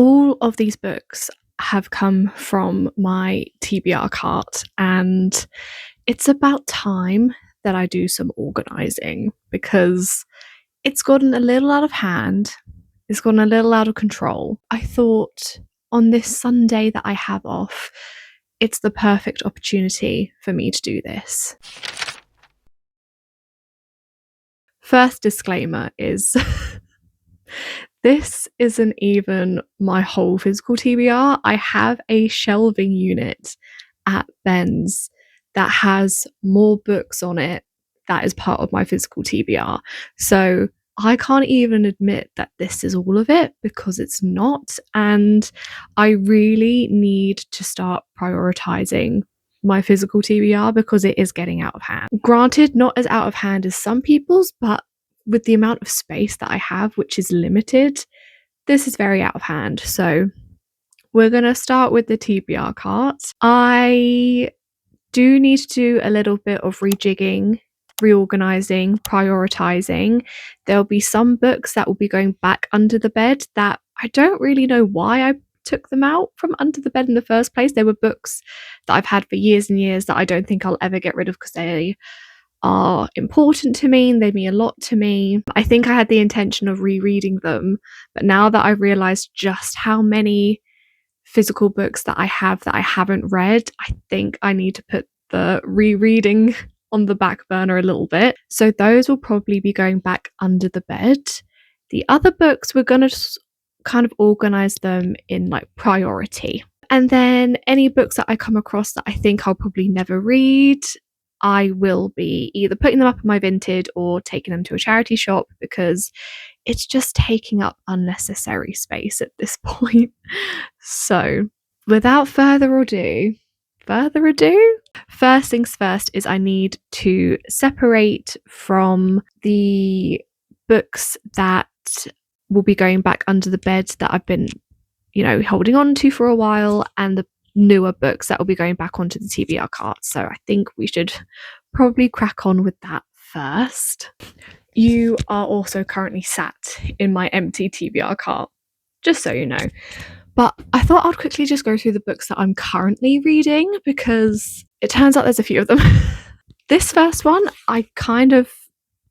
All of these books have come from my TBR cart, and it's about time that I do some organising because it's gotten a little out of hand. It's gotten a little out of control. I thought on this Sunday that I have off, it's the perfect opportunity for me to do this. First disclaimer is this isn't even my whole physical TBR. I have a shelving unit at Ben's that has more books on it that is part of my physical TBR. So I can't even admit that this is all of it because it's not. And I really need to start prioritizing my physical TBR because it is getting out of hand. Granted, not as out of hand as some people's, but with the amount of space that I have, which is limited, this is very out of hand. So we're going to start with the TBR cart. I do need to do a little bit of rejigging, reorganizing, prioritizing. There'll be some books that will be going back under the bed that I don't really know why I took them out from under the bed in the first place. They were books that I've had for years and years that I don't think I'll ever get rid of because they are important to me and they mean a lot to me. I think I had the intention of rereading them, but now that I realized just how many physical books that I haven't read, I think I need to put the rereading on the back burner a little bit. So those will probably be going back under the bed. The other books, we're going to kind of organize them in like priority. And then any books that I come across that I think I'll probably never read, I will be either putting them up in my Vinted or taking them to a charity shop because it's just taking up unnecessary space at this point. So without further ado, first things first is I need to separate from the books that will be going back under the bed that I've been, holding on to for a while, and the newer books that will be going back onto the TBR cart. So I think we should probably crack on with that first. You are also currently sat in my empty TBR cart, just so you know. But I thought I'd quickly just go through the books that I'm currently reading because it turns out there's a few of them. This first one, I kind of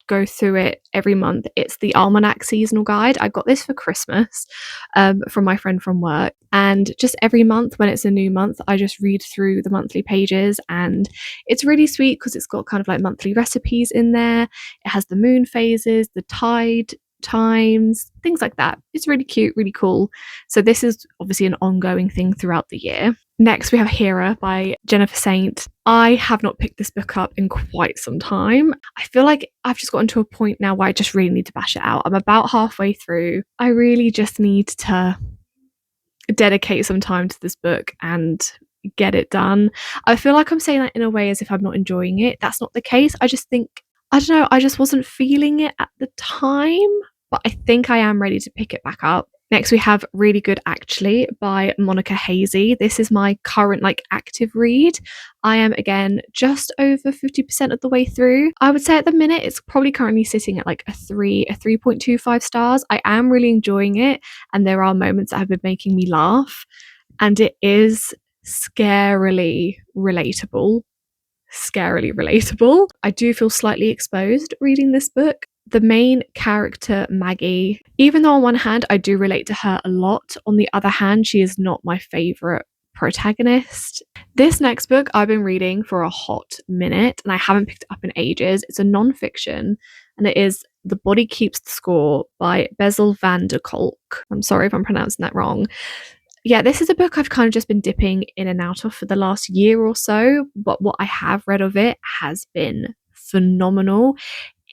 go through it every month. It's the Almanac Seasonal Guide. I got this for Christmas from my friend from work, and just every month when it's a new month I just read through the monthly pages, and it's really sweet because it's got kind of like monthly recipes in there. It has the moon phases, the tide times, things like that. It's really cute, really cool. So this is obviously an ongoing thing throughout the year. Next, we have Hera by Jennifer Saint. I have not picked this book up in quite some time. I feel like I've just gotten to a point now where I just really need to bash it out. I'm about halfway through. I really just need to dedicate some time to this book and get it done. I feel like I'm saying that in a way as if I'm not enjoying it. That's not the case. I just think, I don't know, I just wasn't feeling it at the time, but I think I am ready to pick it back up. Next, we have Really Good Actually by Monica Hazy. This is my current active read. I am again just over 50% of the way through. I would say at the minute it's probably currently sitting at a 3.25 stars. I am really enjoying it, and there are moments that have been making me laugh, and it is scarily relatable. I do feel slightly exposed reading this book. The main character, Maggie, even though on one hand I do relate to her a lot, on the other hand she is not my favourite protagonist. This next book I've been reading for a hot minute and I haven't picked it up in ages. It's a non-fiction and it is The Body Keeps the Score by Bezel van der Kolk. I'm sorry if I'm pronouncing that wrong. Yeah, this is a book I've kind of just been dipping in and out of for the last year or so, but what I have read of it has been phenomenal.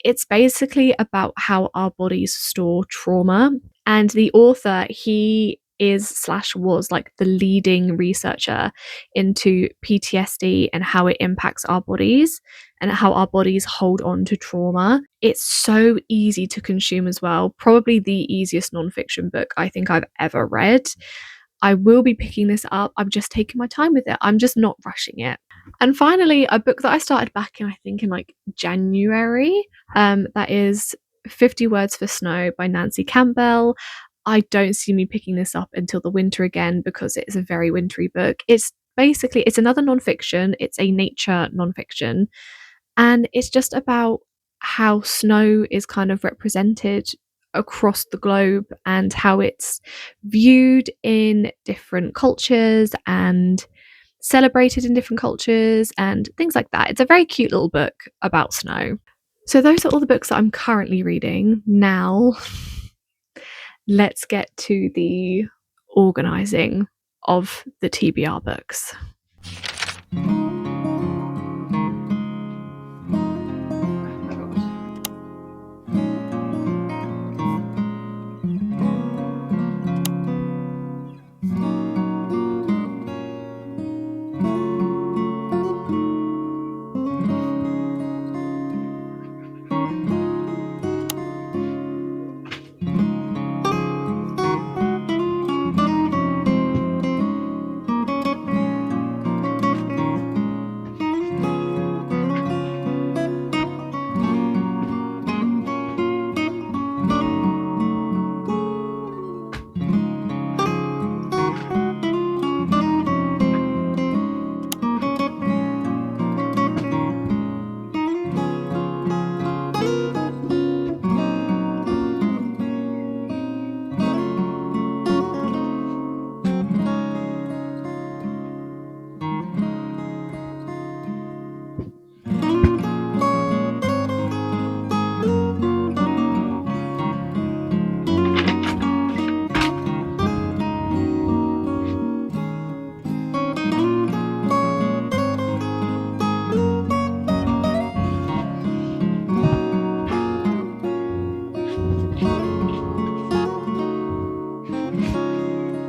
It's basically about how our bodies store trauma, and the author, he was the leading researcher into PTSD and how it impacts our bodies and how our bodies hold on to trauma. It's so easy to consume as well. Probably the easiest nonfiction book I think I've ever read. I will be picking this up. I'm just taking my time with it. I'm just not rushing it. And finally, a book that I started back in, I think in January, that is 50 Words for Snow by Nancy Campbell. I don't see me picking this up until the winter again because it's a very wintry book. It's another nonfiction. It's a nature nonfiction. And it's just about how snow is kind of represented across the globe and how it's viewed in different cultures and celebrated in different cultures and things like that. It's a very cute little book about snow. So those are all the books that I'm currently reading. Now, let's get to the organising of the TBR books.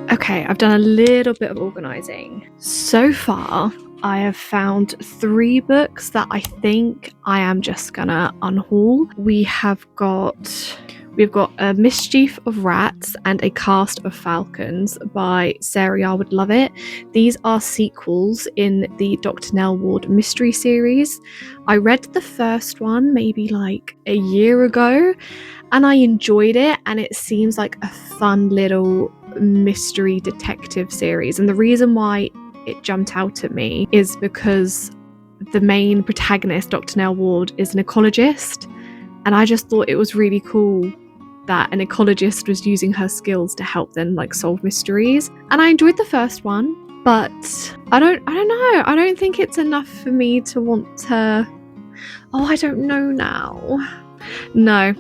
Okay, I've done a little bit of organising. So far, I have found 3 books that I think I am just gonna unhaul. We've got A Mischief of Rats and A Cast of Falcons by Sarah Yarwood Lovett. These are sequels in the Dr. Nell Ward mystery series. I read the first one maybe like a year ago and I enjoyed it, and it seems like a fun little mystery detective series. And the reason why it jumped out at me is because the main protagonist, Dr. Nell Ward, is an ecologist, and I just thought it was really cool that an ecologist was using her skills to help them like solve mysteries. And I enjoyed the first one, but I don't know. I don't think it's enough for me to want to. Oh, I don't know now. No,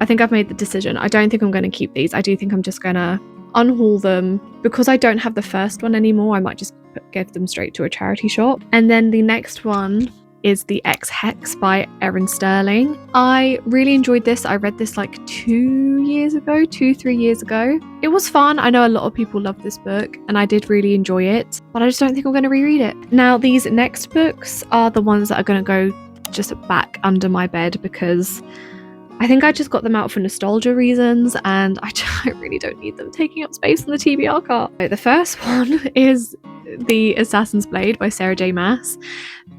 I think I've made the decision. I don't think I'm going to keep these. I do think I'm just going to unhaul them because I don't have the first one anymore. I might just give them straight to a charity shop. And then the next one is The Ex-Hex by Erin Sterling. I really enjoyed this. I read this like 3 years ago. It was fun. I know a lot of people love this book and I did really enjoy it, but I just don't think I'm going to reread it. Now, these next books are the ones that are going to go just back under my bed because I think I just got them out for nostalgia reasons and I really don't need them taking up space in the TBR cart. The first one is The Assassin's Blade by Sarah J. Maas.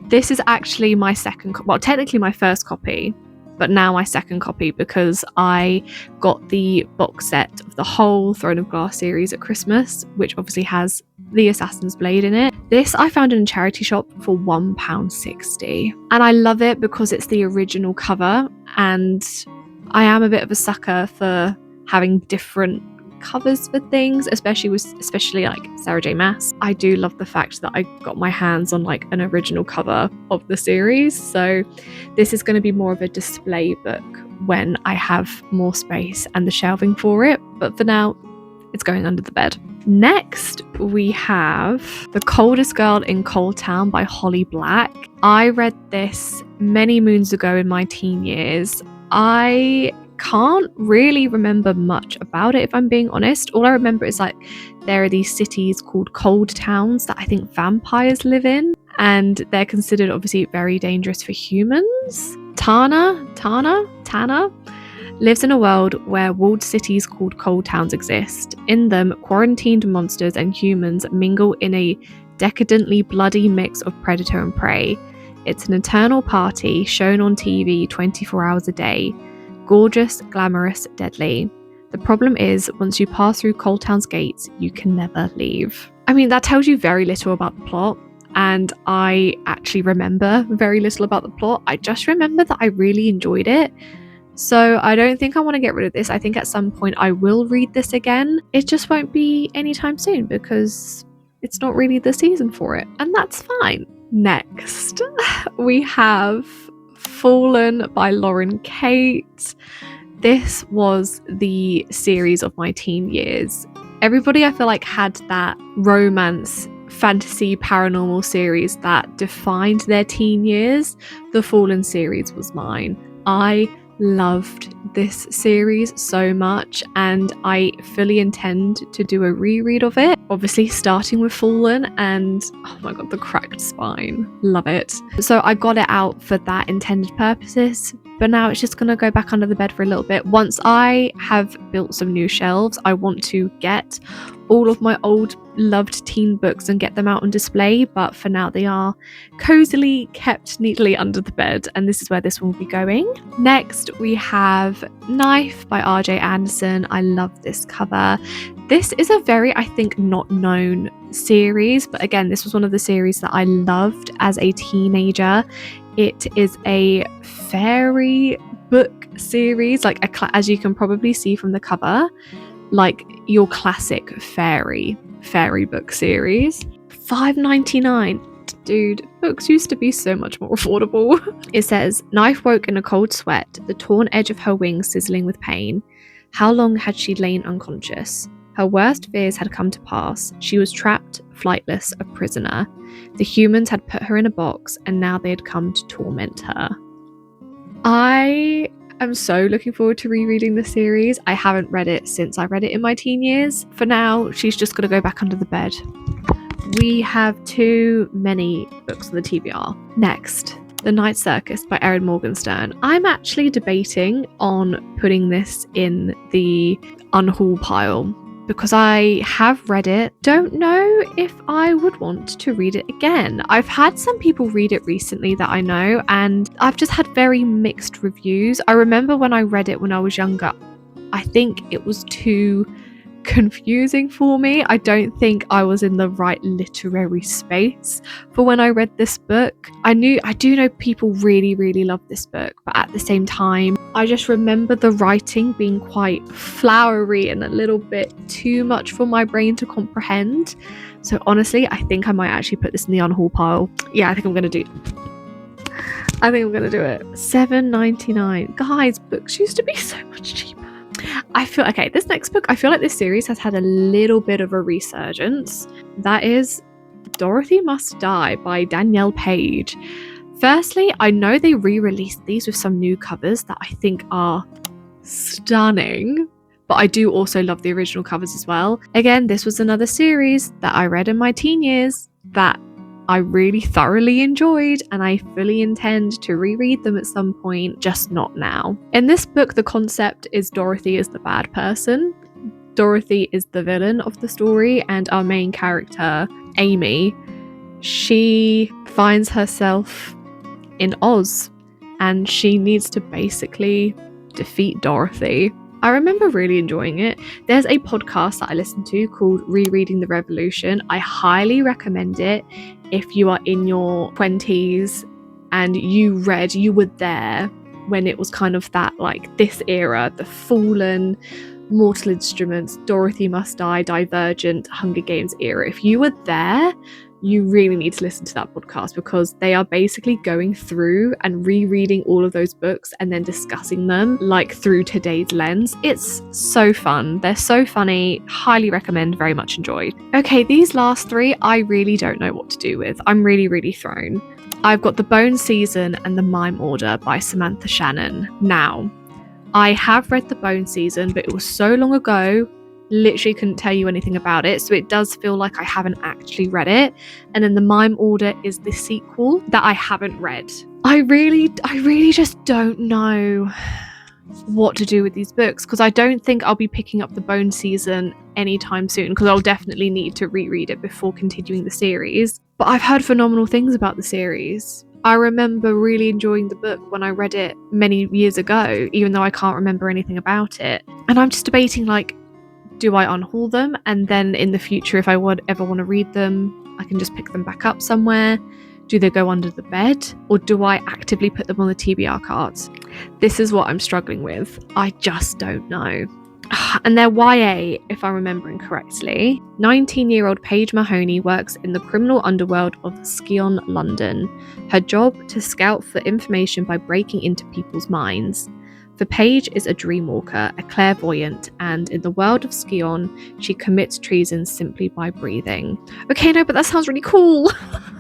This is actually my technically my first copy, but now my second copy because I got the box set of the whole Throne of Glass series at Christmas, which obviously has The Assassin's Blade in it. This I found in a charity shop for £1.60, and I love it because it's the original cover, and I am a bit of a sucker for having different covers for things, especially like Sarah J. Maas. I do love the fact that I got my hands on like an original cover of the series, so this is going to be more of a display book when I have more space and the shelving for it, but for now it's going under the bed. Next, we have The Coldest Girl in Cold Town by Holly Black. I read this many moons ago in my teen years. I can't really remember much about it, if I'm being honest. All I remember is like there are these cities called cold towns that I think vampires live in, and they're considered obviously very dangerous for humans. Tana lives in a world where walled cities called cold towns exist. In them, quarantined monsters and humans mingle in a decadently bloody mix of predator and prey. It's an eternal party shown on TV 24 hours a day. Gorgeous, glamorous, deadly. The problem is, once you pass through Cold Town's gates, you can never leave. I mean, that tells you very little about the plot, and I actually remember very little about the plot. I just remember that I really enjoyed it. So I don't think I want to get rid of this. I think at some point I will read this again. It just won't be anytime soon because it's not really the season for it, and that's fine. Next, we have Fallen by Lauren Kate. This was the series of my teen years. Everybody, I feel like, had that romance, fantasy, paranormal series that defined their teen years. The Fallen series was mine. I loved this series so much, and I fully intend to do a reread of it, obviously starting with Fallen, and oh my god, the cracked spine, love it. So I got it out for that intended purposes, but now it's just gonna go back under the bed for a little bit. Once I have built some new shelves, I want to get all of my old loved teen books and get them out on display, but for now they are cozily kept neatly under the bed, and this is where this one will be going. Next, we have Knife by RJ Anderson. I love this cover. This is a very, I think, not known series, but again, this was one of the series that I loved as a teenager. It is a fairy book series, like as you can probably see from the cover, like your classic fairy book series. $5.99. Dude, books used to be so much more affordable. It says, Knife woke in a cold sweat, the torn edge of her wing sizzling with pain. How long had she lain unconscious? Her worst fears had come to pass. She was trapped, flightless, a prisoner. The humans had put her in a box, and now they had come to torment her. I'm so looking forward to rereading the series. I haven't read it since I read it in my teen years. For now, she's just going to go back under the bed. We have too many books on the TBR. Next, The Night Circus by Erin Morgenstern. I'm actually debating on putting this in the unhaul pile because I have read it. Don't know if I would want to read it again. I've had some people read it recently that I know, and I've just had very mixed reviews. I remember when I read it when I was younger, I think it was too confusing for me. I don't think I was in the right literary space for when I read this book. I do know people really love this book, but at the same time, I just remember the writing being quite flowery and a little bit too much for my brain to comprehend. So honestly, I think I might actually put this in the unhaul pile. Yeah, I think I'm gonna do it. $7.99. Guys, books used to be so much cheaper. This next book, I feel like this series has had a little bit of a resurgence. That is Dorothy Must Die by Danielle Page. Firstly, I know they re-released these with some new covers that I think are stunning, but I do also love the original covers as well. Again, this was another series that I read in my teen years that I really thoroughly enjoyed, and I fully intend to reread them at some point, just not now. In this book, the concept is Dorothy is the bad person. Dorothy is the villain of the story, and our main character, Amy, she finds herself in Oz, and she needs to basically defeat Dorothy. I remember really enjoying it. There's a podcast that I listen to called Rereading the Revolution. I highly recommend it if you are in your 20s and you were there when it was kind of that, like, this era, the Fallen, Mortal Instruments, Dorothy Must Die, Divergent, Hunger Games era. If you were there, you really need to listen to that podcast because they are basically going through and rereading all of those books and then discussing them like through today's lens. It's so fun. They're so funny. Highly recommend, very much enjoyed. Okay, these last three, I really don't know what to do with. I'm really thrown. I've got The Bone Season and The Mime Order by Samantha Shannon. Now, I have read The Bone Season, but it was so long ago, literally couldn't tell you anything about it, so it does feel like I haven't actually read it. And then The Mime Order is the sequel that I haven't read. I really just don't know what to do with these books because I don't think I'll be picking up The Bone Season anytime soon because I'll definitely need to reread it before continuing the series. But I've heard phenomenal things about the series. I remember really enjoying the book when I read it many years ago, even though I can't remember anything about it. And I'm just debating, like, do I unhaul them? And then in the future, if I would ever want to read them, I can just pick them back up somewhere. Do they go under the bed? Or do I actively put them on the TBR cards? This is what I'm struggling with. I just don't know. And they're YA, if I'm remembering correctly. 19-year-old Paige Mahoney works in the criminal underworld of Scion, London. Her job to scout for information by breaking into people's minds. For Paige is a dreamwalker, a clairvoyant, and in the world of Scion, she commits treason simply by breathing. Okay, no, but that sounds really cool.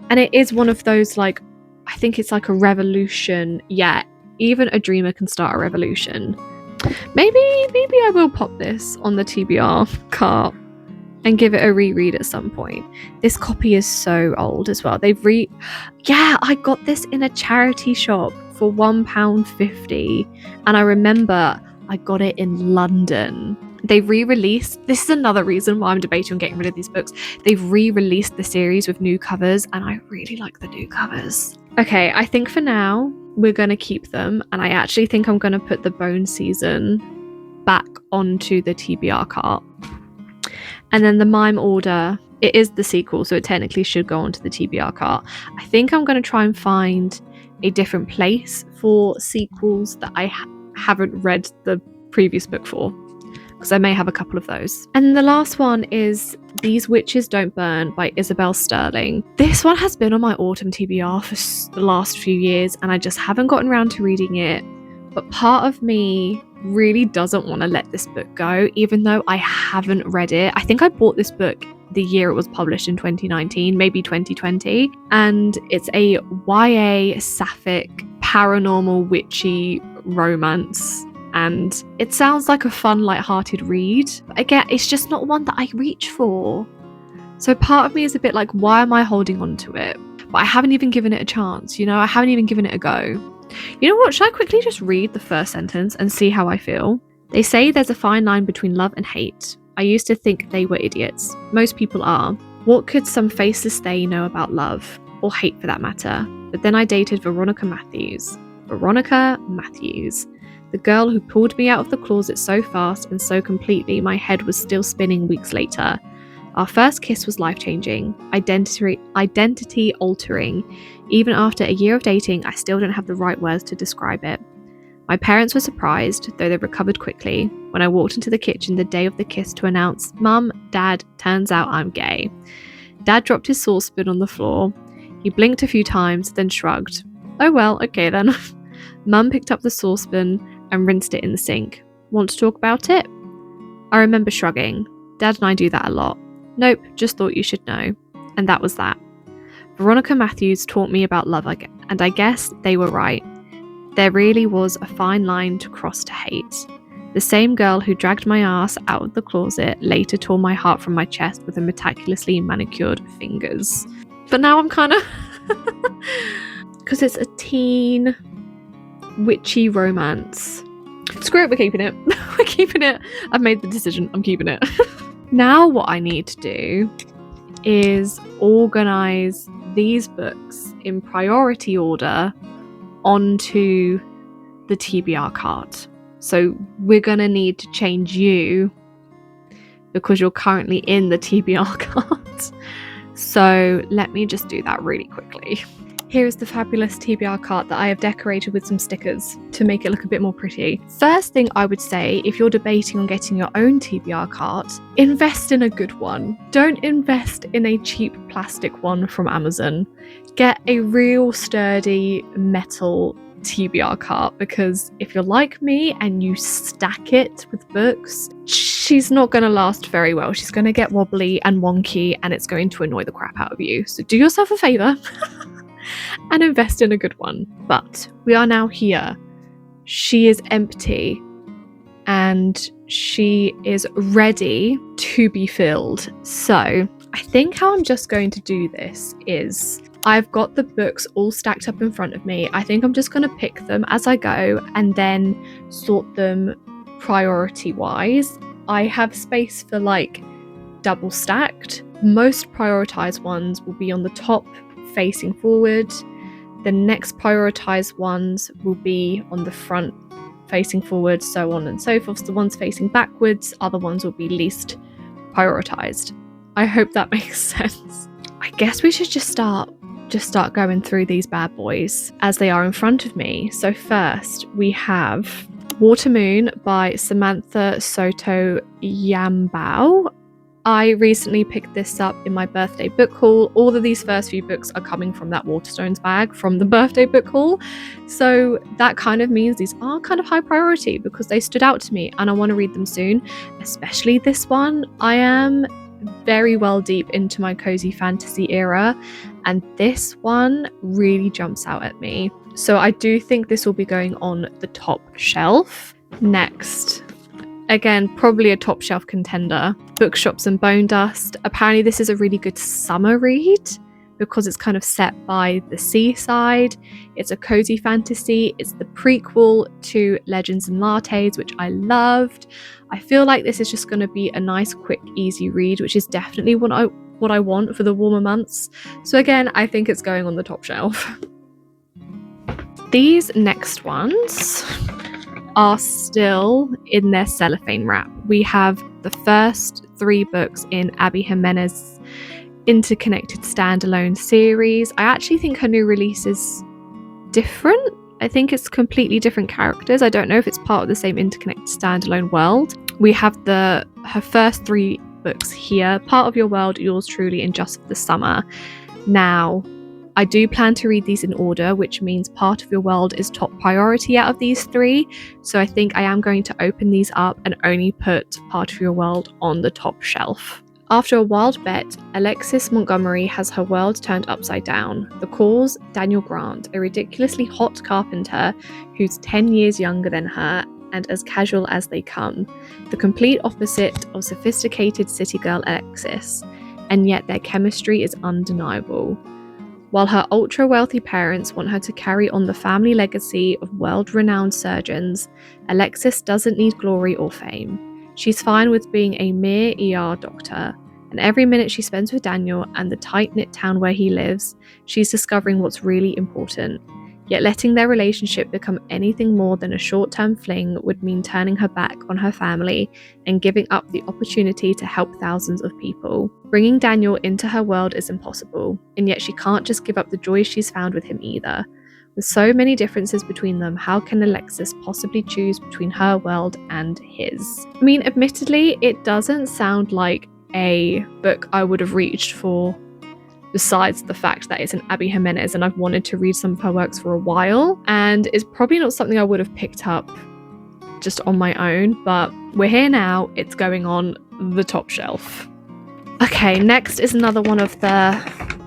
And it is one of those, like, I think it's like a revolution. Yeah, even a dreamer can start a revolution. Maybe I will pop this on the TBR cart and give it a reread at some point. This copy is so old as well. Yeah, I got this in a charity shop for £1.50, and I remember I got it in London. They re-released, this is another reason why I'm debating on getting rid of these books. They've re-released the series with new covers, and I really like the new covers. Okay, I think for now we're going to keep them, and I actually think I'm going to put the Bone season back onto the TBR cart. And then the Mime Order, it is the sequel, so it technically should go onto the TBR cart. I think I'm going to try and find a different place for sequels that I haven't read the previous book for, because I may have a couple of those. And the last one is These Witches Don't Burn by Isabel Sterling. This one has been on my autumn TBR for the last few years, and I just haven't gotten around to reading it. But part of me really doesn't want to let this book go, even though I haven't read it. I think I bought this book the year it was published in 2019, maybe 2020. And it's a YA sapphic paranormal witchy romance. And it sounds like a fun, light-hearted read. But again, it's just not one that I reach for. So part of me is a bit like, why am I holding on to it? But I haven't even given it a chance, you know? I haven't even given it a go. You know what? Should I quickly just read the first sentence and see how I feel? They say there's a fine line between love and hate. I used to think they were idiots. Most people are. What could some faceless they know about love? Or hate for that matter? But then I dated Veronica Matthews. Veronica Matthews. The girl who pulled me out of the closet so fast and so completely my head was still spinning weeks later. Our first kiss was life-changing, identity altering. Even after a year of dating, I still don't have the right words to describe it. My parents were surprised, though they recovered quickly, when I walked into the kitchen the day of the kiss to announce, "Mum, Dad, turns out I'm gay." Dad dropped his saucepan on the floor. He blinked a few times, then shrugged. Oh well, okay then. Mum picked up the saucepan and rinsed it in the sink. Want to talk about it? I remember shrugging. Dad and I do that a lot. Nope, just thought you should know. And that was that. Veronica Matthews taught me about love, and I guess they were right. There really was a fine line to cross to hate. The same girl who dragged my ass out of the closet later tore my heart from my chest with her meticulously manicured fingers. But now I'm kind of... because it's a teen witchy romance. Screw it, we're keeping it. We're keeping it. I've made the decision. I'm keeping it. Now what I need to do is organise these books in priority order onto the TBR card. So we're going to need to change you because you're currently in the TBR card. So let me just do that really quickly. Here is the fabulous TBR cart that I have decorated with some stickers to make it look a bit more pretty. First thing I would say, if you're debating on getting your own TBR cart, invest in a good one. Don't invest in a cheap plastic one from Amazon. Get a real sturdy metal TBR cart, because if you're like me and you stack it with books, she's not going to last very well. She's going to get wobbly and wonky and it's going to annoy the crap out of you. So do yourself a favour and invest in a good one. But we are now here. She is empty and she is ready to be filled. So I think how I'm just going to do this is I've got the books all stacked up in front of me. I think I'm just going to pick them as I go and then sort them priority wise. I have space for like double stacked. Most prioritized ones will be on the top facing forward. The next prioritized ones will be on the front facing forward, so on and so forth. So the ones facing backwards, other ones will be least prioritized. I hope that makes sense. I guess we should just start going through these bad boys as they are in front of me. So first we have Water Moon by Samantha Soto Yambao. I recently picked this up in my birthday book haul. All of these first few books are coming from that Waterstones bag from the birthday book haul. So that kind of means these are kind of high priority because they stood out to me and I want to read them soon, especially this one. I am very well deep into my cozy fantasy era and this one really jumps out at me. So I do think this will be going on the top shelf. Next, again, probably a top shelf contender, Bookshops and Bone Dust. Apparently this is a really good summer read because it's kind of set by the seaside. It's a cozy fantasy. It's the prequel to Legends and Lattes, which I loved. I feel like this is just going to be a nice, quick, easy read, which is definitely what I want for the warmer months. So again, I think it's going on the top shelf. These next ones are still in their cellophane wrap. We have the first 3 books in Abby Jimenez's interconnected standalone series. I actually think her new release is different. I think it's completely different characters. I don't know if it's part of the same interconnected standalone world. We have her first 3 books here, Part of Your World, Yours Truly, and Just for the Summer. Now, I do plan to read these in order, which means Part of Your World is top priority out of these 3. So I think I am going to open these up and only put Part of Your World on the top shelf. After a wild bet, Alexis Montgomery has her world turned upside down. The cause, Daniel Grant, a ridiculously hot carpenter who's 10 years younger than her and as casual as they come. The complete opposite of sophisticated city girl Alexis, and yet their chemistry is undeniable. While her ultra-wealthy parents want her to carry on the family legacy of world-renowned surgeons, Alexis doesn't need glory or fame. She's fine with being a mere ER doctor, and every minute she spends with Daniel and the tight-knit town where he lives, she's discovering what's really important. Yet letting their relationship become anything more than a short-term fling would mean turning her back on her family and giving up the opportunity to help thousands of people. Bringing Daniel into her world is impossible, and yet she can't just give up the joy she's found with him either. With so many differences between them, how can Alexis possibly choose between her world and his? I mean, admittedly, it doesn't sound like a book I would have reached for, besides the fact that it's an Abby Jimenez and I've wanted to read some of her works for a while, and it's probably not something I would have picked up just on my own, but we're here now, it's going on the top shelf. Okay, next is another one of the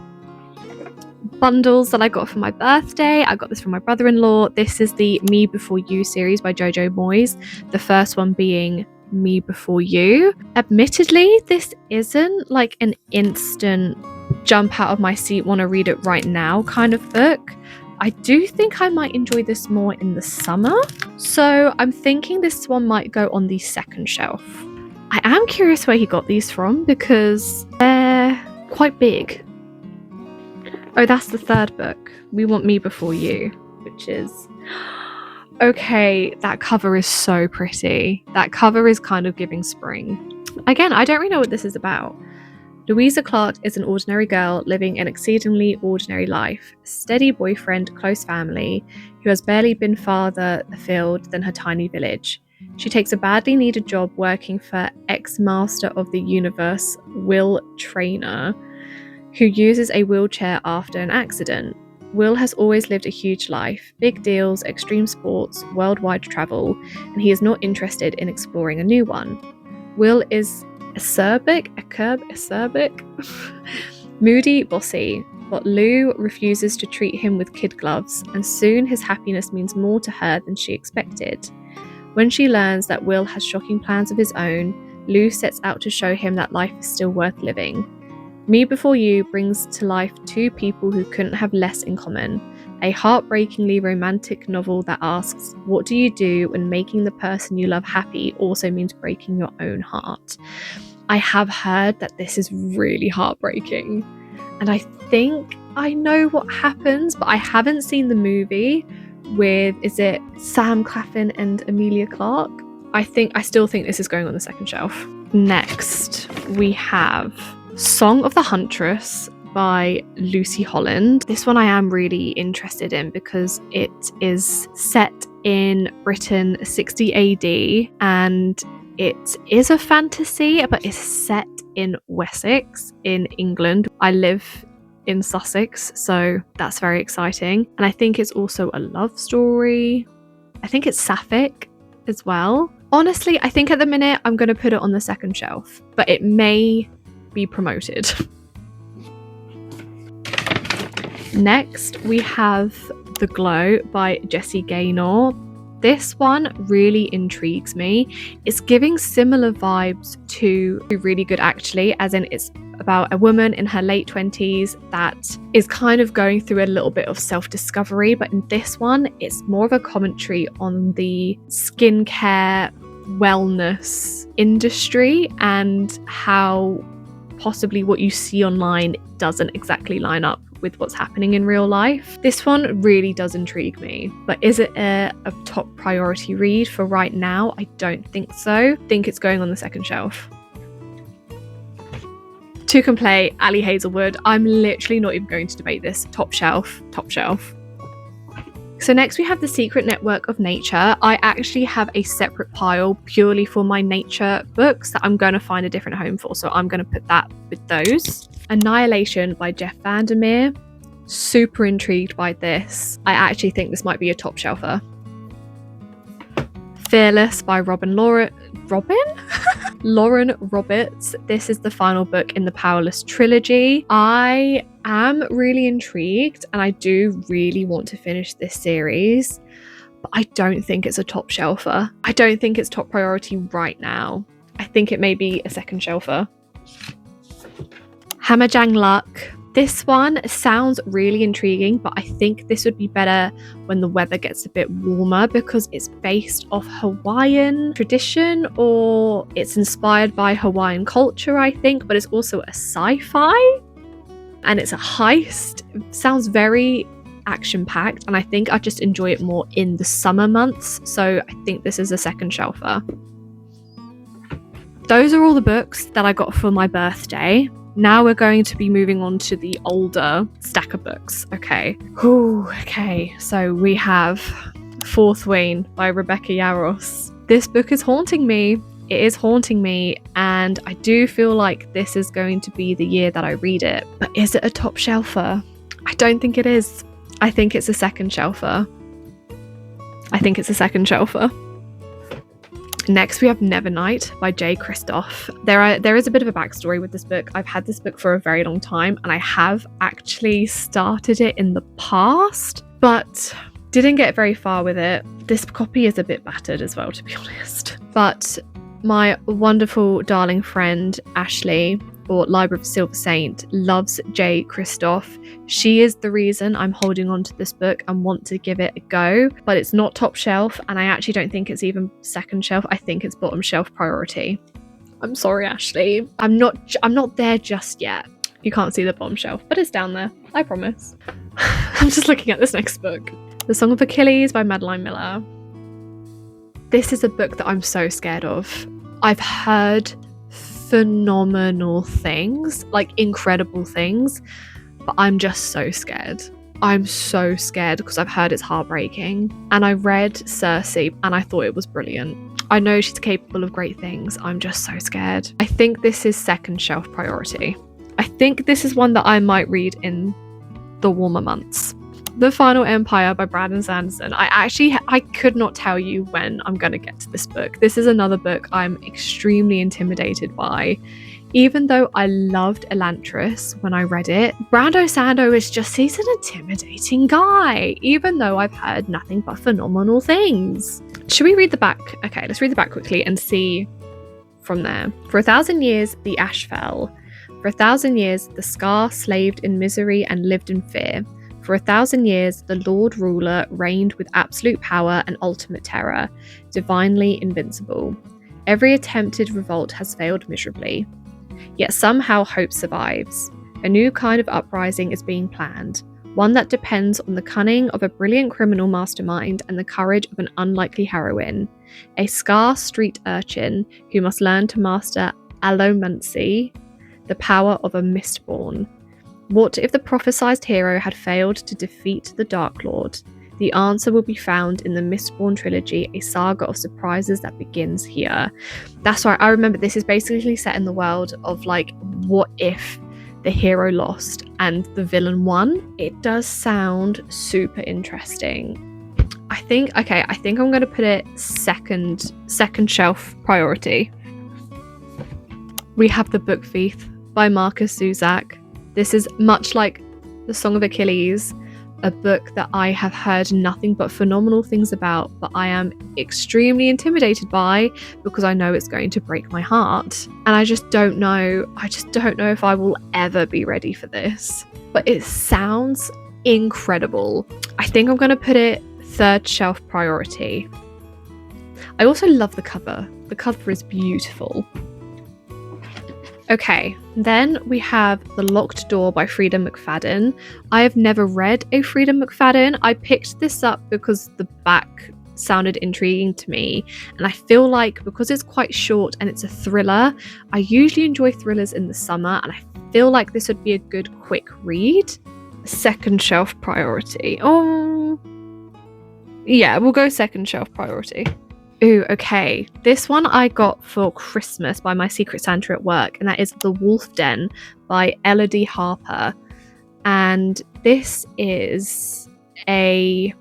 bundles that I got for my birthday. I got this from my brother-in-law. This is the Me Before You series by Jojo Moyes, the first one being Me Before You. Admittedly, this isn't like an instant jump out of my seat, want to read it right now kind of book. I do think I might enjoy this more in the summer, so I'm thinking this one might go on the second shelf. I am curious where he got these from because they're quite big. Oh, that's the third book. We Want Me Before You, which is... Okay, that cover is so pretty. That cover is kind of giving spring. Again, I don't really know what this is about. Louisa Clark is an ordinary girl living an exceedingly ordinary life. A steady boyfriend, close family, who has barely been farther afield than her tiny village. She takes a badly needed job working for ex-master of the universe, Will Traynor, who uses a wheelchair after an accident. Will has always lived a huge life, big deals, extreme sports, worldwide travel, and he is not interested in exploring a new one. Will is acerbic, moody, bossy, but Lou refuses to treat him with kid gloves, and soon his happiness means more to her than she expected. When she learns that Will has shocking plans of his own, Lou sets out to show him that life is still worth living. Me Before You brings to life 2 people who couldn't have less in common, a heartbreakingly romantic novel that asks, what do you do when making the person you love happy also means breaking your own heart? I have heard that this is really heartbreaking, and I think I know what happens, but I haven't seen the movie with, is it Sam Claflin and Emilia Clarke? I still think this is going on the second shelf. Next, we have Song of the Huntress by Lucy Holland. This one I am really interested in because it is set in Britain 60 AD and it is a fantasy, but it's set in Wessex in England. I live in Sussex, so that's very exciting. And I think it's also a love story. I think it's sapphic as well. Honestly, I think at the minute I'm going to put it on the second shelf, but it may be promoted. Next, we have The Glow by Jessie Gaynor. This one really intrigues me. It's giving similar vibes to Really Good Actually, as in it's about a woman in her late 20s that is kind of going through a little bit of self-discovery, but in this one, it's more of a commentary on the skincare wellness industry and how possibly what you see online doesn't exactly line up with what's happening in real life. This one really does intrigue me, but is it a top priority read for right now? I don't think so. I think it's going on the second shelf. To Play, Ali Hazelwood. I'm literally not even going to debate this. Top shelf, top shelf. So next we have The Secret Network of Nature. I actually have a separate pile purely for my nature books that I'm going to find a different home for. So I'm going to put that with those. Annihilation by Jeff Vandermeer. Super intrigued by this. I actually think this might be a top shelfer. Fearless by Lauren Roberts. This is the final book in the Powerless trilogy. I am really intrigued and I do really want to finish this series, but I don't think it's a top shelfer. I don't think it's top priority right now. I think it may be a second shelfer. Hammerjang Luck. This one sounds really intriguing, but I think this would be better when the weather gets a bit warmer because it's based off Hawaiian tradition, or it's inspired by Hawaiian culture, I think, but it's also a sci-fi and it's a heist. It sounds very action-packed and I think I just enjoy it more in the summer months, so I think this is a second shelfer. Those are all the books that I got for my birthday. Now we're going to be moving on to the older stack of books. Okay. So we have Fourth Wayne by Rebecca Yarros. This book is haunting me. It is haunting me, and I do feel like this is going to be the year that I read it. But is it a top shelfer? I don't think it is. I think it's a second shelfer. Next, we have Nevernight by Jay Kristoff. There is a bit of a backstory with this book. I've had this book for a very long time, and I have actually started it in the past, but didn't get very far with it. This copy is a bit battered as well, to be honest. But my wonderful darling friend Ashleigh, or Library of Silver Saint, loves Jay Kristoff. She is the reason I'm holding on to this book and want to give it a go, but it's not top shelf, and I actually don't think it's even second shelf. I think it's bottom shelf priority. I'm sorry, Ashleigh. I'm not there just yet. You can't see the bottom shelf, but it's down there. I promise. I'm just looking at this next book. The Song of Achilles by Madeline Miller. This is a book that I'm so scared of. I've heard phenomenal things, like incredible things, but I'm just so scared. I'm so scared because I've heard it's heartbreaking, and I read Circe and I thought it was brilliant. I know she's capable of great things. I'm just so scared. I think this is second shelf priority. I think this is one that I might read in the warmer months. The Final Empire by Brandon Sanderson. I could not tell you when I'm going to get to this book. This is another book I'm extremely intimidated by. Even though I loved Elantris when I read it, Brando Sando is just, he's an intimidating guy, even though I've heard nothing but phenomenal things. Should we read the back? Okay, let's read the back quickly and see from there. For 1,000 years, the ash fell. For 1,000 years, the scar slaved in misery and lived in fear. For 1,000 years, the Lord Ruler reigned with absolute power and ultimate terror, divinely invincible. Every attempted revolt has failed miserably. Yet somehow hope survives. A new kind of uprising is being planned, one that depends on the cunning of a brilliant criminal mastermind and the courage of an unlikely heroine, a scarce street urchin who must learn to master allomancy, the power of a mistborn. What if the prophesied hero had failed to defeat the Dark Lord? The answer will be found in the Mistborn trilogy, a saga of surprises that begins here. That's right, I remember this is basically set in the world of like, what if the hero lost and the villain won? It does sound super interesting. I think I'm going to put it second shelf priority. We have The Book Thief by Marcus Zusak. This is much like The Song of Achilles, a book that I have heard nothing but phenomenal things about, but I am extremely intimidated by because I know it's going to break my heart. And I just don't know if I will ever be ready for this. But it sounds incredible. I think I'm going to put it third shelf priority. I also love the cover. The cover is beautiful. Okay, then we have The Locked Door by Frida McFadden. I have never read a Frida McFadden. I picked this up because the back sounded intriguing to me, and I feel like because it's quite short and it's a thriller, I usually enjoy thrillers in the summer, and I feel like this would be a good quick read. Second shelf priority. Oh, yeah, we'll go second shelf priority. Ooh, okay. This one I got for Christmas by my Secret Santa at work, and that is The Wolf Den by Elodie Harper. And this is a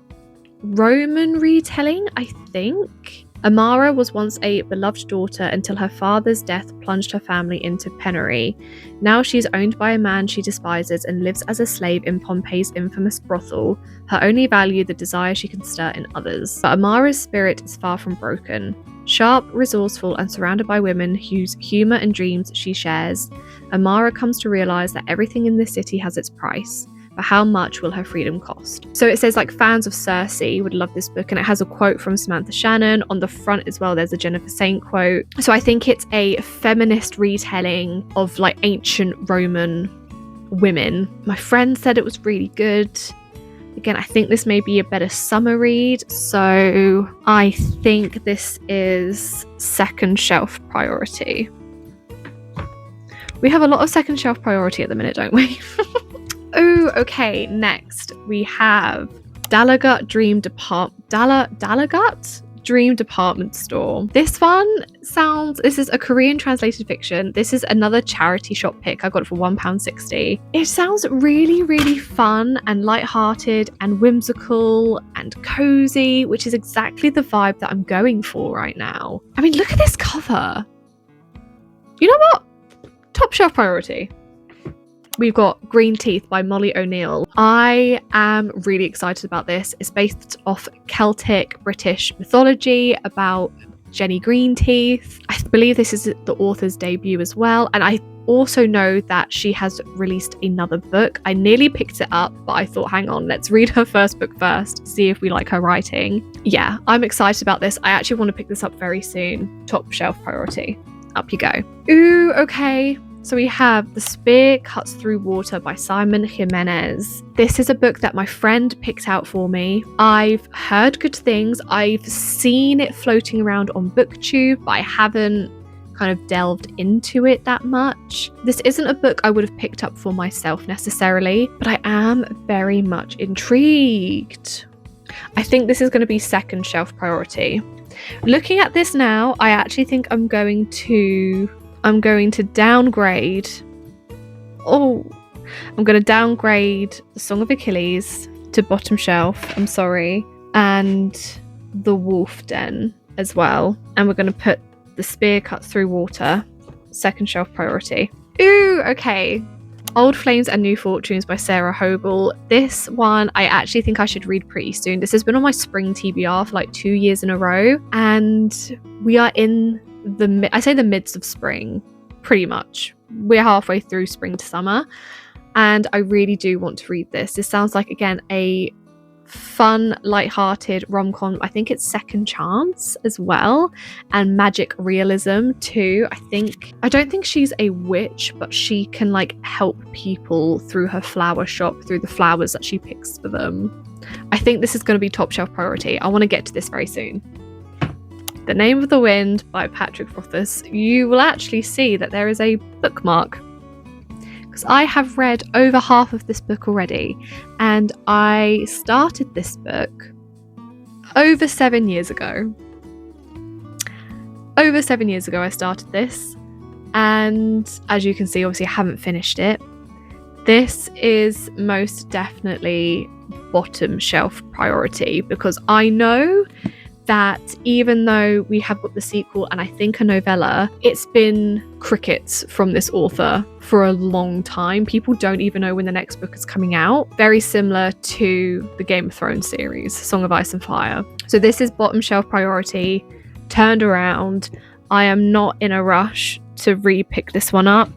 Roman retelling, I think. Amara was once a beloved daughter until her father's death plunged her family into penury. Now she is owned by a man she despises and lives as a slave in Pompey's infamous brothel, her only value the desire she can stir in others. But Amara's spirit is far from broken. Sharp, resourceful, and surrounded by women whose humour and dreams she shares, Amara comes to realise that everything in this city has its price. But how much will her freedom cost? So it says like fans of Cersei would love this book, and it has a quote from Samantha Shannon. On the front as well, there's a Jennifer Saint quote. So I think it's a feminist retelling of like ancient Roman women. My friend said it was really good. Again, I think this may be a better summer read, so I think this is second shelf priority. We have a lot of second shelf priority at the minute, don't we? Oh, okay. Next, we have Dalagut Dream Department Store. This is a Korean translated fiction. This is another charity shop pick. I got it for £1.60. It sounds really, really fun and lighthearted and whimsical and cozy, which is exactly the vibe that I'm going for right now. I mean, look at this cover. You know what? Top shelf priority. We've got Green Teeth by Molly O'Neill. I am really excited about this. It's based off Celtic British mythology about Jenny Greenteeth. I believe this is the author's debut as well. And I also know that she has released another book. I nearly picked it up, but I thought, hang on, let's read her first book first, see if we like her writing. Yeah, I'm excited about this. I actually want to pick this up very soon. Top shelf priority. Up you go. Ooh, okay. So we have The Spear Cuts Through Water by Simon Jimenez. This is a book that my friend picked out for me. I've heard good things. I've seen it floating around on BookTube, but I haven't kind of delved into it that much. This isn't a book I would have picked up for myself necessarily, but I am very much intrigued. I think this is going to be second shelf priority. Looking at this now, I actually think I'm going to downgrade. I'm going to downgrade The Song of Achilles to bottom shelf. I'm sorry. And The Wolf Den as well. And we're going to put The Spear Cuts Through Water, second shelf priority. Ooh, okay. Old Flames and New Fortunes by Sarah Hogle. This one I actually think I should read pretty soon. This has been on my spring TBR for like 2 years in a row. And we are in the midst of spring, pretty much. We're halfway through spring to summer, and I really do want to read this. This sounds like, again, a fun, light-hearted rom-com. I think it's Second Chance as well, and magic realism too. I don't think she's a witch, but she can like help people through her flower shop, through the flowers that she picks for them. I think this is going to be top shelf priority. I want to get to this very soon. The Name of the Wind by Patrick Rothfuss. You will actually see that there is a bookmark, because I have read over half of this book already, and I started this book over 7 years ago. Over 7 years ago I started this, and as you can see, obviously I haven't finished it. This is most definitely bottom shelf priority, because I know that even though we have got the sequel and I think a novella, it's been crickets from this author for a long time. People don't even know when the next book is coming out. Very similar to the Game of Thrones series, Song of Ice and Fire. So this is bottom shelf priority, turned around. I am not in a rush to re-pick this one up.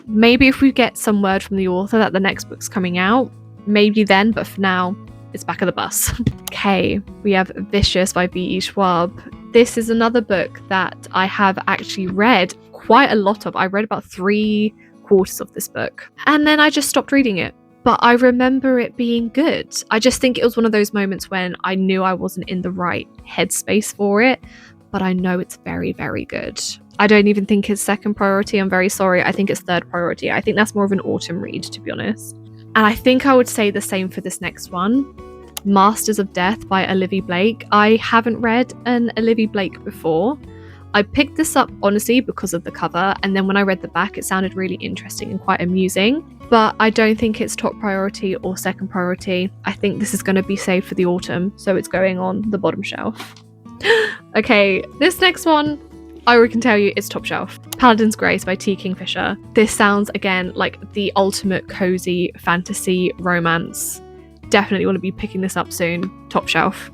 Maybe if we get some word from the author that the next book's coming out, maybe then, but for now, it's back of the bus. Okay, we have Vicious by V.E. Schwab. This is another book that I have actually read quite a lot of. I read about 3/4 of this book, and then I just stopped reading it. But I remember it being good. I just think it was one of those moments when I knew I wasn't in the right headspace for it, but I know it's very, very good. I don't even think it's second priority. I'm very sorry. I think it's third priority. I think that's more of an autumn read, to be honest. And I think I would say the same for this next one, Masters of Death by Olivia Blake. I haven't read an Olivia Blake before. I picked this up honestly because of the cover, and then when I read the back it sounded really interesting and quite amusing, but I don't think it's top priority or second priority. I think this is going to be saved for the autumn, so it's going on the bottom shelf. Okay, this next one, I can tell you it's top shelf. Paladin's Grace by T. Kingfisher. This sounds, again, like the ultimate cozy fantasy romance. Definitely want to be picking this up soon. Top shelf.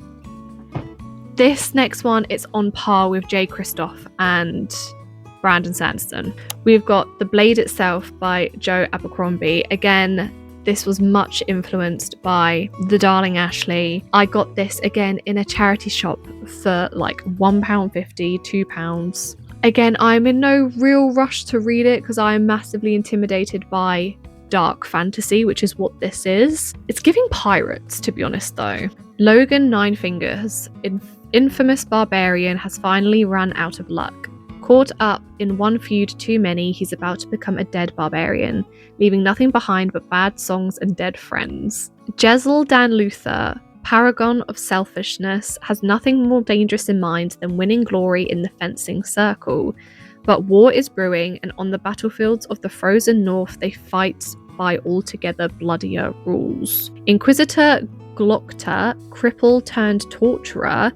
This next one, it's on par with J. Kristoff and Brandon Sanderson. We've got The Blade Itself by Joe Abercrombie. Again, this was much influenced by The Darling Ashleigh. I got this again in a charity shop for like £1.50, £2. Again, I'm in no real rush to read it because I am massively intimidated by dark fantasy, which is what this is. It's giving pirates, to be honest though. Logan Ninefingers, infamous barbarian, has finally run out of luck. Caught up in one feud too many, he's about to become a dead barbarian, leaving nothing behind but bad songs and dead friends. Jezzel Dan Luther, paragon of selfishness, has nothing more dangerous in mind than winning glory in the fencing circle. But war is brewing, and on the battlefields of the frozen north they fight by altogether bloodier rules. Inquisitor Glockta, cripple turned torturer,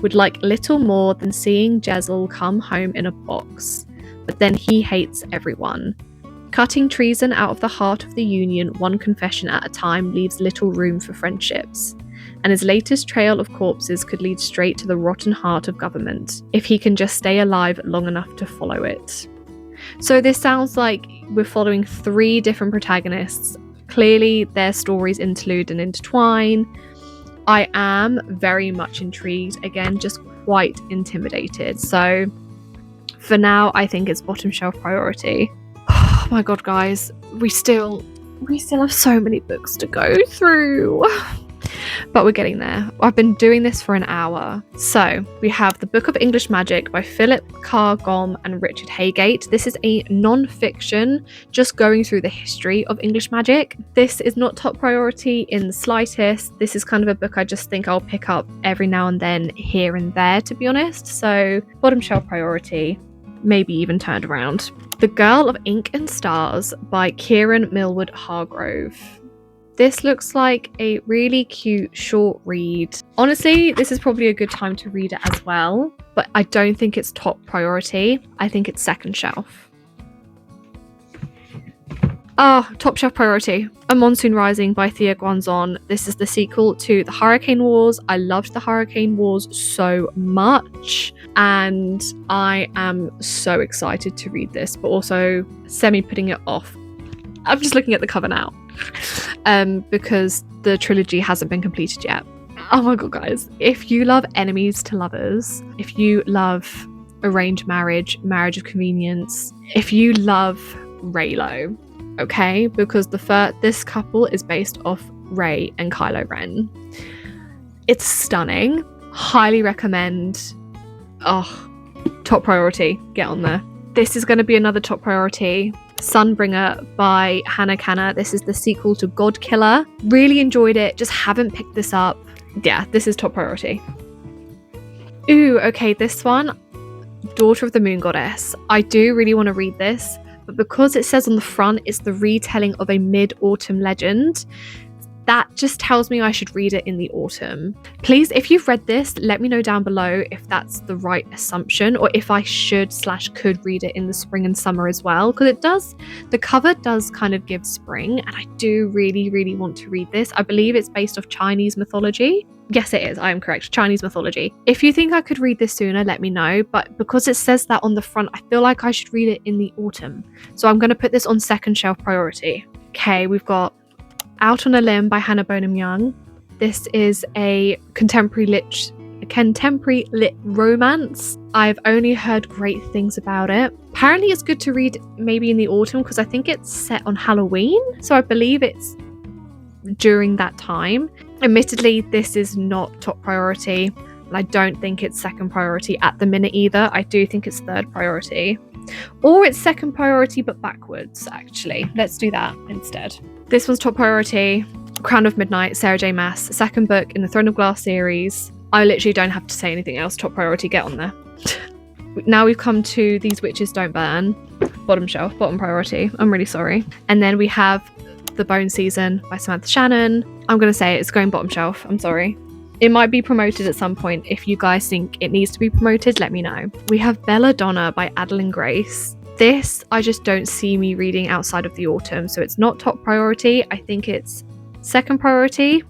would like little more than seeing Jezzel come home in a box, but then he hates everyone. Cutting treason out of the heart of the Union, one confession at a time, leaves little room for friendships, and his latest trail of corpses could lead straight to the rotten heart of government, if he can just stay alive long enough to follow it. So this sounds like we're following 3 different protagonists. Clearly their stories interlude and intertwine. I am very much intrigued, again, just quite intimidated. So for now, I think it's bottom shelf priority. Oh my god, guys, we still have so many books to go through. But we're getting there. I've been doing this for an hour. So we have The Book of English Magic by Philip Carr Gomm and Richard Haygate. This is a non-fiction, just going through the history of English magic. This is not top priority in the slightest. This is kind of a book I just think I'll pick up every now and then, here and there, to be honest. So bottom shelf priority, maybe even turned around. The Girl of Ink and Stars by Kieran Millward Hargrove. This looks like a really cute short read. Honestly, this is probably a good time to read it as well, but I don't think it's top priority. I think it's second shelf. Top shelf priority. A Monsoon Rising by Thea Guanzon. This is the sequel to The Hurricane Wars. I loved The Hurricane Wars so much, and I am so excited to read this, but also semi putting it off. I'm just looking at the cover now. because the trilogy hasn't been completed yet. Oh my god, guys, if you love enemies to lovers, if you love arranged marriage, marriage of convenience, if you love Reylo, okay, because this couple is based off Rey and Kylo Ren. It's stunning. Highly recommend. Oh, top priority. Get on there. This is going to be another top priority. Sunbringer by Hannah Kanna. This is the sequel to God Killer. Really enjoyed it. Just haven't picked this up. Yeah, this is top priority. Ooh, okay, this one, Daughter of the Moon Goddess. I do really want to read this, but because it says on the front it's the retelling of a mid-autumn legend, that just tells me I should read it in the autumn. Please, if you've read this, let me know down below if that's the right assumption, or if I should/could read it in the spring and summer as well, because the cover does kind of give spring, and I do really, really want to read this. I believe it's based off Chinese mythology. Yes, it is. I am correct. Chinese mythology. If you think I could read this sooner, let me know. But because it says that on the front, I feel like I should read it in the autumn. So I'm going to put this on second shelf priority. Okay, we've got Out on a Limb by Hannah Bonham Young. This is a contemporary lit romance. I've only heard great things about it. Apparently it's good to read maybe in the autumn because I think it's set on Halloween. So I believe it's during that time. Admittedly, this is not top priority, and I don't think it's second priority at the minute either. I do think it's third priority. Or it's second priority but backwards, actually. Let's do that instead. This one's top priority. Crown of Midnight, Sarah J Maas, second book in the Throne of Glass series. I literally don't have to say anything else. Top priority, get on there. Now we've come to These Witches Don't Burn. Bottom shelf, bottom priority. I'm really sorry. And then we have The Bone Season by Samantha Shannon. I'm going to say it's going bottom shelf. I'm sorry. It might be promoted at some point. If you guys think it needs to be promoted, let me know. We have Belladonna by Adeline Grace. This, I just don't see me reading outside of the autumn, so it's not top priority. I think it's second priority,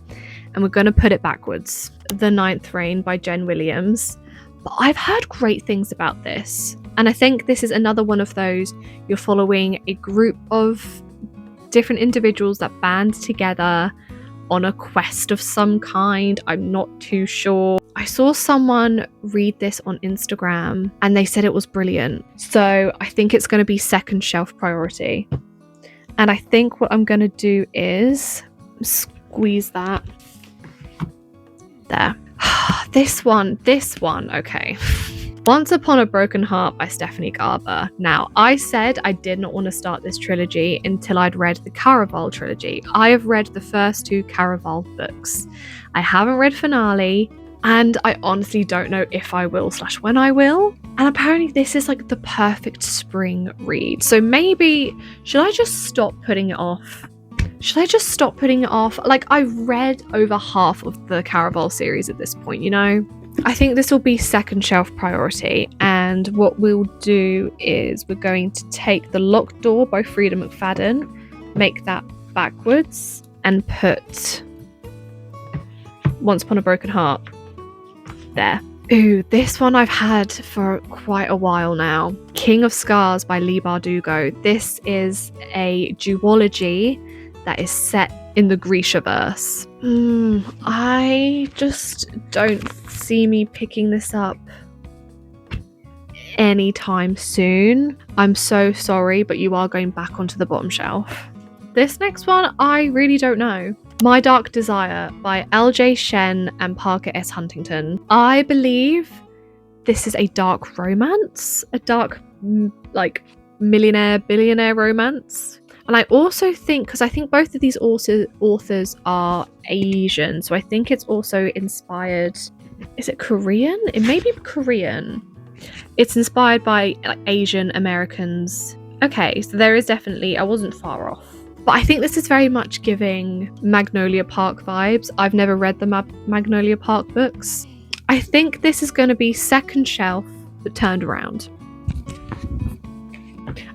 and we're going to put it backwards. The Ninth Reign by Jen Williams. But I've heard great things about this, and I think this is another one of those, you're following a group of different individuals that band together on a quest of some kind. I'm not too sure. I saw someone read this on Instagram and they said it was brilliant. So I think it's going to be second shelf priority. And I think what I'm going to do is squeeze that. There. This one, okay. Once Upon a Broken Heart by Stephanie Garber. Now, I said I did not want to start this trilogy until I'd read the Caraval trilogy. I have read the first two Caraval books. I haven't read Finale, and I honestly don't know if I will / when I will. And apparently this is like the perfect spring read. So maybe, should I just stop putting it off? Like, I've read over half of the Caraval series at this point, you know? I think this will be second shelf priority, and what we'll do is we're going to take The Locked Door by Frida McFadden, make that backwards, and put Once Upon a Broken Heart there. Ooh, this one I've had for quite a while now. King of Scars by Leigh Bardugo. This is a duology that is set in the Grishaverse. I just don't see me picking this up anytime soon. I'm so sorry, but you are going back onto the bottom shelf. This next one, I really don't know. My Dark Desire by LJ Shen and Parker S. Huntington. I believe this is a dark romance, a dark, like, billionaire romance. And I also think, because I think both of these authors are Asian, so I think it's also inspired, is it Korean? It may be Korean. It's inspired by like Asian Americans. Okay, so there is definitely, I wasn't far off. But I think this is very much giving Magnolia Park vibes. I've never read the Magnolia Park books. I think this is going to be second shelf, but turned around.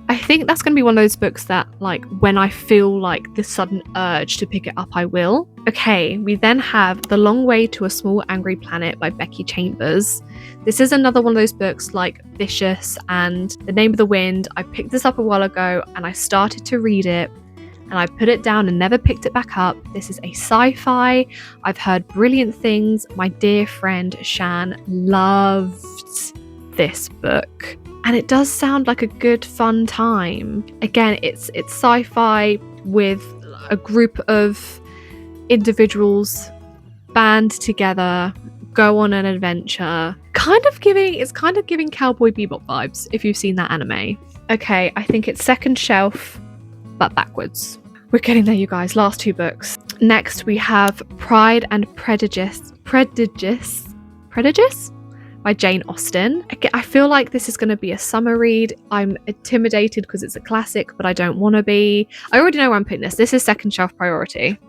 I think that's going to be one of those books that, like, when I feel like the sudden urge to pick it up, I will. Okay, we then have The Long Way to a Small Angry Planet by Becky Chambers. This is another one of those books like Vicious and The Name of the Wind. I picked this up a while ago and I started to read it, and I put it down and never picked it back up. This is a sci-fi. I've heard brilliant things. My dear friend Shan loved this book, and it does sound like a good fun time. Again, it's sci-fi with a group of individuals band together, go on an adventure. It's kind of giving Cowboy Bebop vibes if you've seen that anime. Okay, I think it's second shelf, but backwards. We're getting there, you guys. Last 2 books. Next, we have Pride and Prejudice by Jane Austen. I feel like this is going to be a summer read. I'm intimidated because it's a classic, but I don't want to be. I already know where I'm putting this. This is second shelf priority.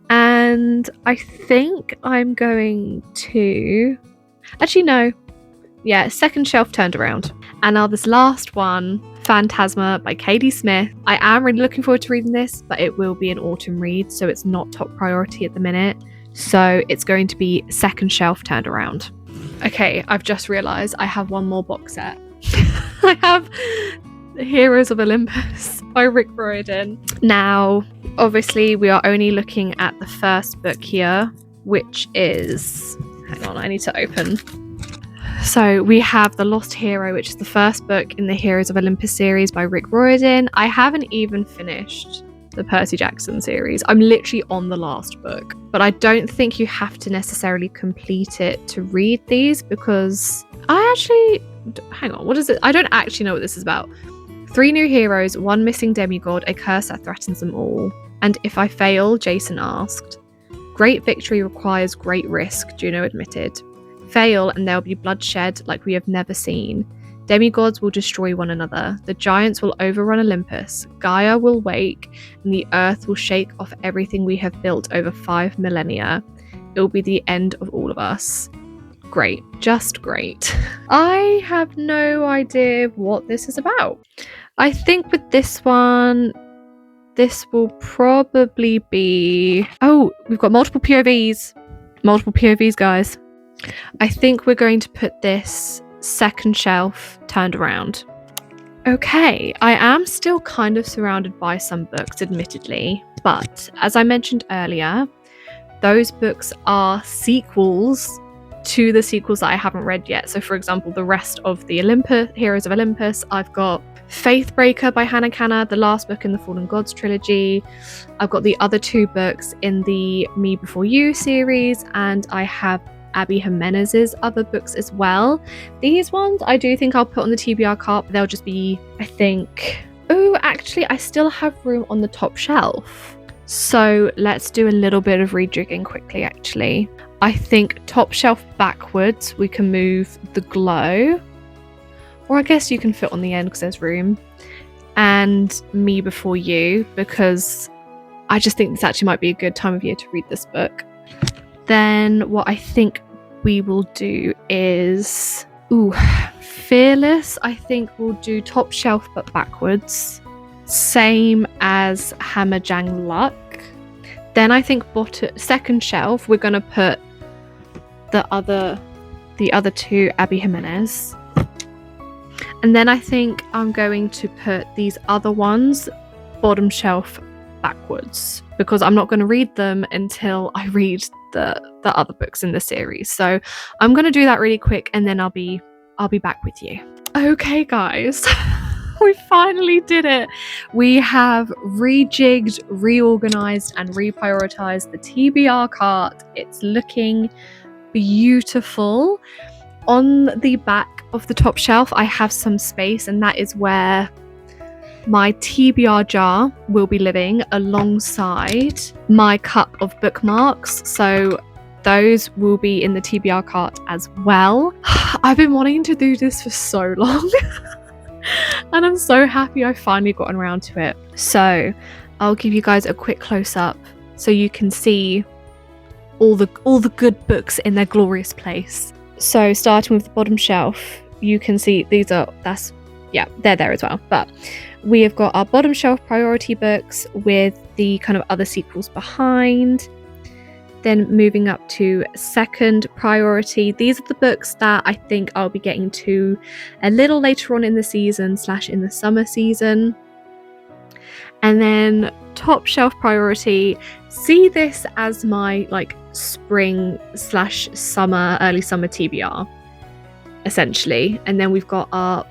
And I think I'm going to... Actually, no. Yeah, second shelf turned around. And now this last one, Phantasma by Katie Smith. I am really looking forward to reading this, but it will be an autumn read, so it's not top priority at the minute. So it's going to be second shelf turned around. Okay, I've just realised I have one more box set. I have The Heroes of Olympus by Rick Riordan. Now, obviously, we are only looking at the first book here, which is... Hang on, I need to open. So we have The Lost Hero, which is the first book in the Heroes of Olympus series by Rick Riordan. I haven't even finished the Percy Jackson series. I'm literally on the last book, but I don't think you have to necessarily complete it to read these, because hang on, what is it? I don't actually know what this is about. 3 new heroes, 1 missing demigod, a curse that threatens them all. And if I fail, Jason asked. Great victory requires great risk, Juno admitted. Fail and there'll be bloodshed like we have never seen. Demigods will destroy one another. The giants will overrun Olympus. Gaia will wake, and the earth will shake off everything we have built over 5 millennia. It will be the end of all of us. Great. Just great. I have no idea what this is about. I think with this one, this will probably be... Oh, we've got multiple POVs. Multiple POVs, guys. I think we're going to put this second shelf turned around. Okay, I am still kind of surrounded by some books, admittedly, but as I mentioned earlier, those books are sequels to the sequels that I haven't read yet. So for example, the rest of the Heroes of Olympus, I've got Faithbreaker by Hannah Kanna, the last book in the Fallen Gods trilogy. I've got the other 2 books in the Me Before You series, and I have Abby Jimenez's other books as well. These ones I do think I'll put on the TBR cart, but they'll just be, I think... Oh, actually, I still have room on the top shelf. So let's do a little bit of rejigging quickly, actually. I think top shelf backwards, we can move The Glow. Or I guess you can fit on the end because there's room. And Me Before You, because I just think this actually might be a good time of year to read this book. Then what I think we will do is... Fearless, I think we'll do top shelf but backwards. Same as Hammerjang Luck. Then I think second shelf, we're going to put the other 2 Abby Jimenez. And then I think I'm going to put these other ones bottom shelf backwards, because I'm not going to read them until I read the other books in the series. So I'm going to do that really quick, and then I'll be back with you. Okay, guys. We finally did it. We have rejigged, reorganized, and reprioritized the TBR cart. It's looking beautiful. On the back of the top shelf, I have some space, and that is where my TBR jar will be living alongside my cup of bookmarks. So those will be in the TBR cart as well. I've been wanting to do this for so long. And I'm so happy I finally gotten around to it. So I'll give you guys a quick close-up so you can see all the good books in their glorious place. So starting with the bottom shelf, you can see they're there as well. But we have got our bottom shelf priority books with the kind of other sequels behind. Then moving up to second priority, these are the books that I think I'll be getting to a little later on in the season / in the summer season. And then top shelf priority, see this as my like spring / summer, early summer TBR, essentially. And then we've got our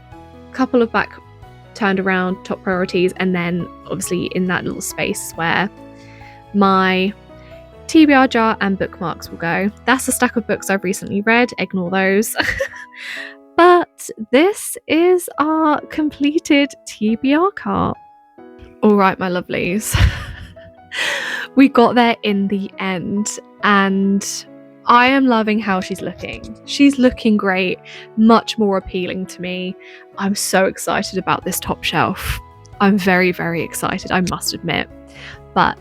couple of back turned around top priorities, and then obviously in that little space where my TBR jar and bookmarks will go. That's a stack of books I've recently read, ignore those. But this is our completed TBR cart. All right, my lovelies. We got there in the end, and I am loving how she's looking. She's looking great, much more appealing to me. I'm so excited about this top shelf. I'm very, very excited, I must admit. But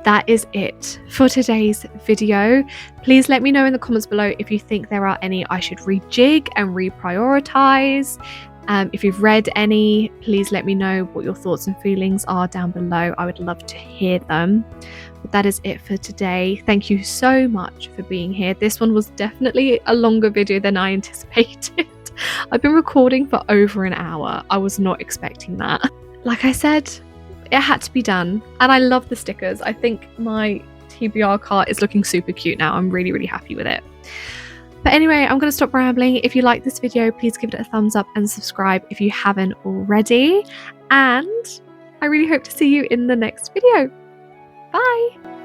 that is it for today's video. Please let me know in the comments below if you think there are any I should rejig and reprioritize. If you've read any, please let me know what your thoughts and feelings are down below. I would love to hear them. But that is it for today. Thank you so much for being here. This one was definitely a longer video than I anticipated. I've been recording for over an hour. I was not expecting that. Like I said, it had to be done, and I love the stickers. I think my TBR cart is looking super cute now. I'm really, really happy with it. But anyway, I'm going to stop rambling. If you like this video, please give it a thumbs up and subscribe if you haven't already. And I really hope to see you in the next video. Bye!